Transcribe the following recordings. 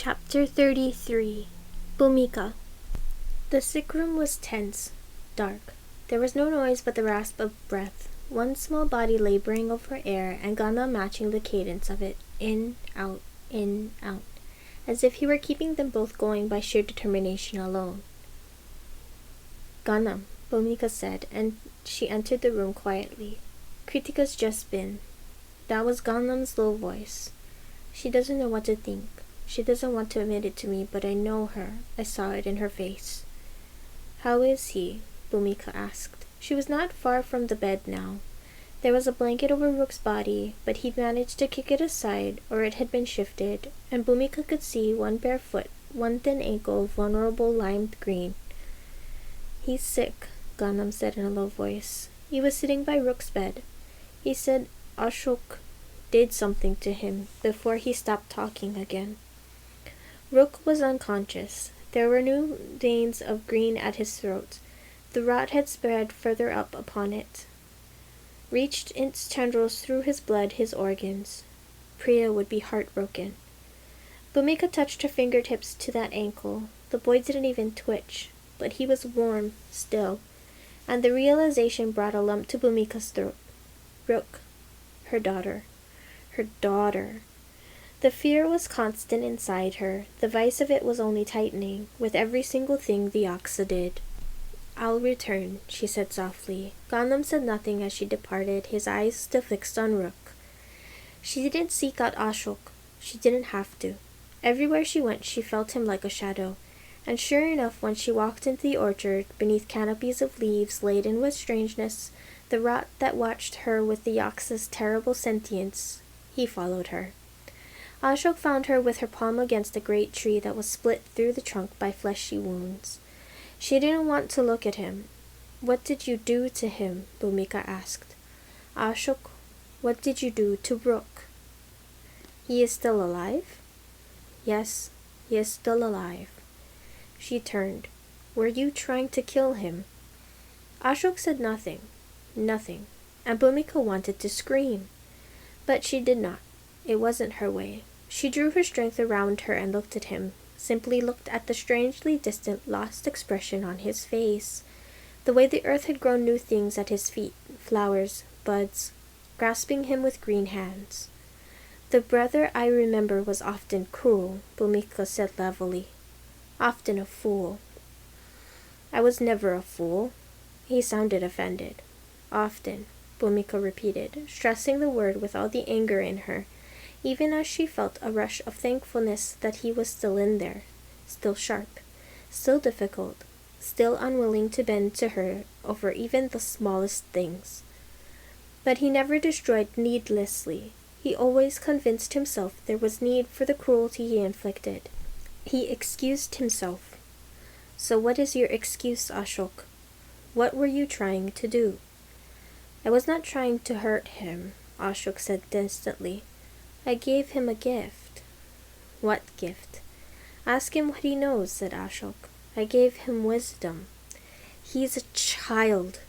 Chapter 33. Bhumika. The sick room was tense, dark. There was no noise but the rasp of breath, one small body laboring over air and Ghana matching the cadence of it, in, out, as if he were keeping them both going by sheer determination alone. Ghana, Bhumika said, and she entered the room quietly. Kritika's just been. That was Ganam's low voice. She doesn't know what to think. She doesn't want to admit it to me, but I know her. I saw it in her face. How is he? Bhumika asked. She was not far from the bed now. There was a blanket over Rook's body, but he managed to kick it aside, or it had been shifted, and Bhumika could see one bare foot, one thin ankle, vulnerable lime green. He's sick, Ganam said in a low voice. He was sitting by Rook's bed. He said Ashok did something to him before he stopped talking again. Rook was unconscious. There were new veins of green at his throat. The rot had spread further up upon it, reached its tendrils through his blood, his organs. Priya would be heartbroken. Bhumika touched her fingertips to that ankle. The boy didn't even twitch, but he was warm, still, and the realization brought a lump to Bhumika's throat. Rook. Her daughter. Her daughter. The fear was constant inside her. The vice of it was only tightening, with every single thing the Aksa did. I'll return, she said softly. Ganam said nothing as she departed, his eyes still fixed on Rook. She didn't seek out Ashok. She didn't have to. Everywhere she went she felt him like a shadow, and sure enough when she walked into the orchard, beneath canopies of leaves laden with strangeness, the rot that watched her with the Yaksa's terrible sentience, he followed her. Ashok found her with her palm against a great tree that was split through the trunk by fleshy wounds. She didn't want to look at him. What did you do to him? Bhumika asked. Ashok, what did you do to Rook? He is still alive? Yes, he is still alive. She turned. Were you trying to kill him? Ashok said nothing, and Bhumika wanted to scream. But she did not. It wasn't her way. She drew her strength around her and looked at him, simply looked at the strangely distant, lost expression on his face, the way the earth had grown new things at his feet, flowers, buds, grasping him with green hands. The brother I remember was often cruel, Bhumika said levelly. Often a fool. I was never a fool. He sounded offended. Often, Bhumika repeated, stressing the word with all the anger in her, even as she felt a rush of thankfulness that he was still in there, still sharp, still difficult, still unwilling to bend to her over even the smallest things. But he never destroyed needlessly. He always convinced himself there was need for the cruelty he inflicted. He excused himself. So what is your excuse, Ashok? What were you trying to do? I was not trying to hurt him, Ashok said distantly. I gave him a gift. What gift? Ask him what he knows, said Ashok. I gave him wisdom. He's a child.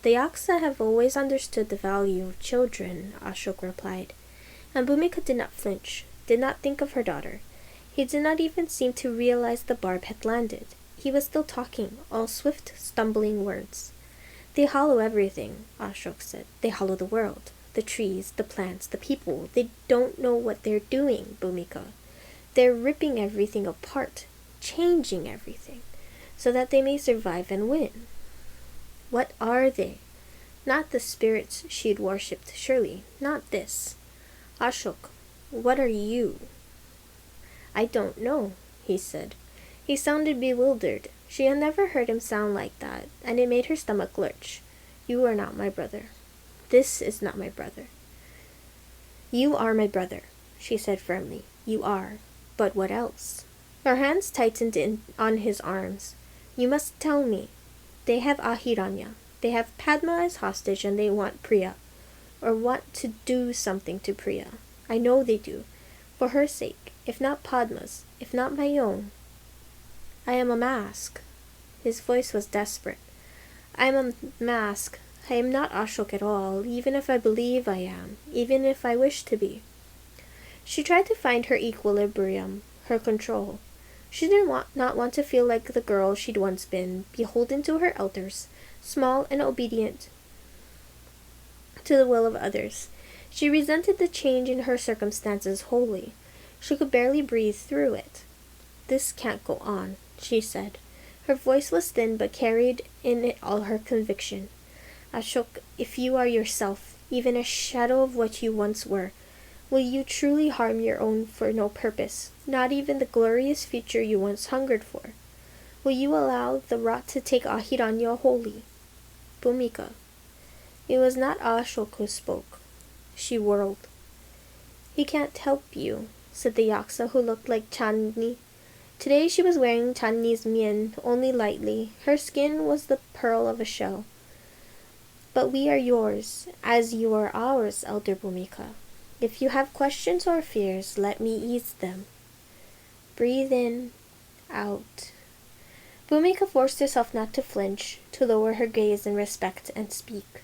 The Yaksa have always understood the value of children, Ashok replied. And Bhumika did not flinch, did not think of her daughter. He did not even seem to realize the barb had landed. He was still talking, all swift, stumbling words. They hollow everything, Ashok said. They hollow the world. The trees, the plants, the people. They don't know what they're doing, Bhumika. They're ripping everything apart, changing everything, so that they may survive and win. What are they? Not the spirits she'd worshipped, surely. Not this. Ashok, what are you? I don't know, he said. He sounded bewildered. She had never heard him sound like that, and it made her stomach lurch. You are not my brother. This is not my brother. You are my brother, she said firmly. You are. But what else? Her hands tightened on his arms. You must tell me. They have Ahiranya. They have Padma as hostage and they want Priya. Or want to do something to Priya. I know they do. For her sake. If not Padma's. If not my own. I am a mask. His voice was desperate. I am a mask. I am not Ashok at all, even if I believe I am, even if I wish to be. She tried to find her equilibrium, her control. She did not want to feel like the girl she'd once been, beholden to her elders, small and obedient to the will of others. She resented the change in her circumstances wholly. She could barely breathe through it. "This can't go on," she said. Her voice was thin but carried in it all her conviction. "Ashok, if you are yourself, even a shadow of what you once were, will you truly harm your own for no purpose, not even the glorious future you once hungered for? Will you allow the rot to take Ahiranya wholly?" "Bhumika." It was not Ashok who spoke. She whirled. "He can't help you," said the Yaksa, who looked like Chandni. Today she was wearing Chandni's mien only lightly. Her skin was the pearl of a shell. "But we are yours, as you are ours, Elder Bhumika. If you have questions or fears, let me ease them. Breathe in, out." Bhumika forced herself not to flinch, to lower her gaze in respect and speak.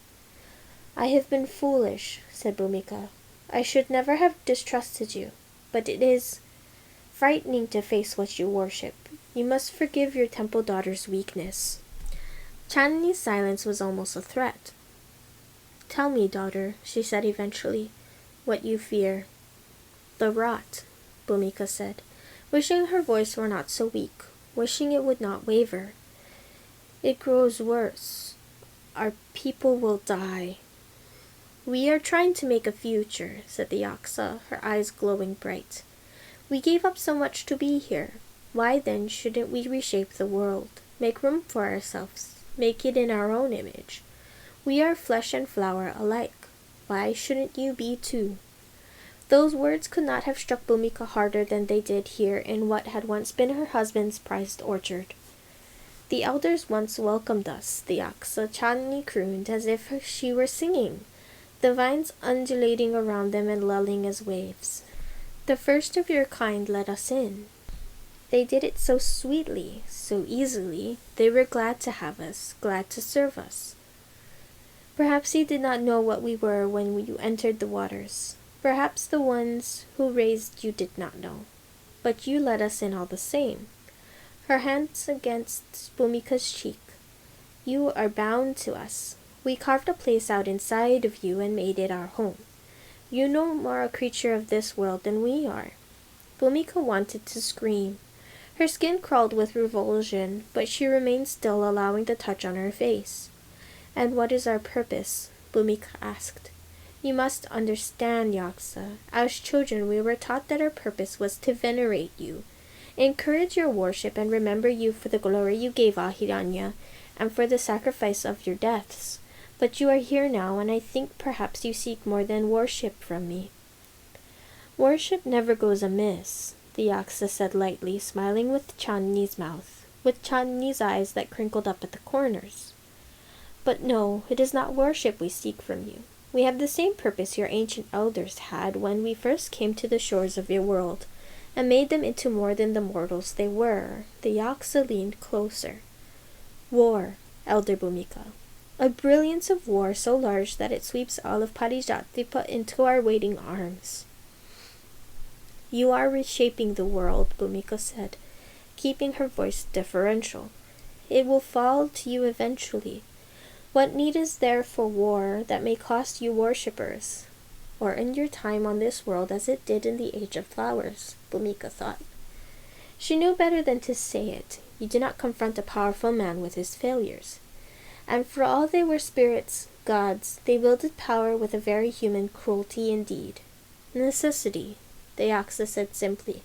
"I have been foolish," said Bhumika. "I should never have distrusted you, but it is frightening to face what you worship. You must forgive your temple daughter's weakness." Chandni's silence was almost a threat. "Tell me, daughter," she said eventually, "what you fear." "The rot," Bhumika said, wishing her voice were not so weak, wishing it would not waver. "It grows worse. Our people will die." "We are trying to make a future," said the Yaksa, her eyes glowing bright. "We gave up so much to be here. Why then shouldn't we reshape the world, make room for ourselves, make it in our own image? We are flesh and flower alike. Why shouldn't you be too?" Those words could not have struck Bhumika harder than they did here in what had once been her husband's prized orchard. "The elders once welcomed us," the Yaksa Chandni crooned as if she were singing, the vines undulating around them and lulling as waves. "The first of your kind let us in. They did it so sweetly, so easily. They were glad to have us, glad to serve us. Perhaps you did not know what we were when you entered the waters. Perhaps the ones who raised you did not know. But you let us in all the same." Her hands against Bhumika's cheek. "You are bound to us. We carved a place out inside of you and made it our home. You no more a creature of this world than we are." Bhumika wanted to scream. Her skin crawled with revulsion, but she remained still, allowing the touch on her face. "And what is our purpose?" Bhumika asked. "You must understand, Yaksa. As children we were taught that our purpose was to venerate you, encourage your worship, and remember you for the glory you gave Ahiranya, and for the sacrifice of your deaths. But you are here now, and I think perhaps you seek more than worship from me." "Worship never goes amiss," the Yaksa said lightly, smiling with Chandni's mouth, with Chandni's eyes that crinkled up at the corners. "But no, it is not worship we seek from you. We have the same purpose your ancient elders had when we first came to the shores of your world, and made them into more than the mortals they were." The Yaksa leaned closer. "War, Elder Bhumika. A brilliance of war so large that it sweeps all of Parijatvipa into our waiting arms." "You are reshaping the world," Bhumika said, keeping her voice deferential. "It will fall to you eventually. What need is there for war that may cost you worshippers? Or end your time on this world as it did in the Age of Flowers," Bhumika thought. She knew better than to say it. You did not confront a powerful man with his failures. And for all they were spirits, gods, they wielded power with a very human cruelty indeed. "Necessity," the Yaksa said simply.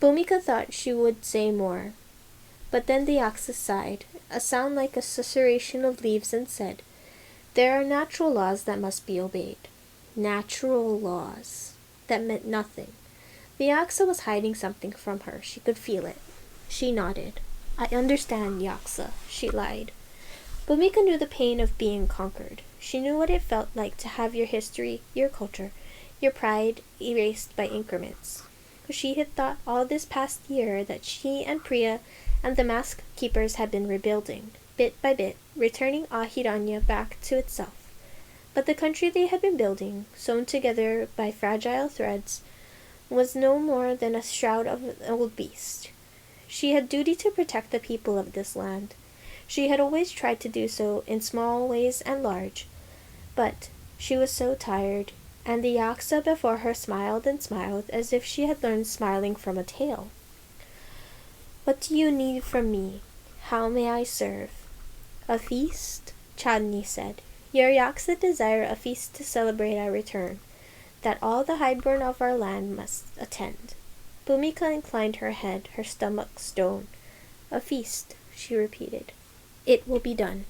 Bhumika thought she would say more. But then the Yaksa sighed, a sound like a susurration of leaves, and said, "There are natural laws that must be obeyed." Natural laws. That meant nothing. The Yaksa was hiding something from her. She could feel it. She nodded. "I understand, Yaksa," she lied. Bhumika knew the pain of being conquered. She knew what it felt like to have your history, your culture, your pride erased by increments. She had thought all this past year that she and Priya and the mask keepers had been rebuilding, bit by bit, returning Ahiranya back to itself. But the country they had been building, sewn together by fragile threads, was no more than a shroud of an old beast. She had duty to protect the people of this land. She had always tried to do so in small ways and large, but she was so tired, and the Yaksa before her smiled and smiled as if she had learned smiling from a tail. "What do you need from me? How may I serve?" "A feast," Chandni said. "Your Yaksa desire a feast to celebrate our return, that all the highborn of our land must attend." Bhumika inclined her head, her stomach stone. "A feast," she repeated. "It will be done."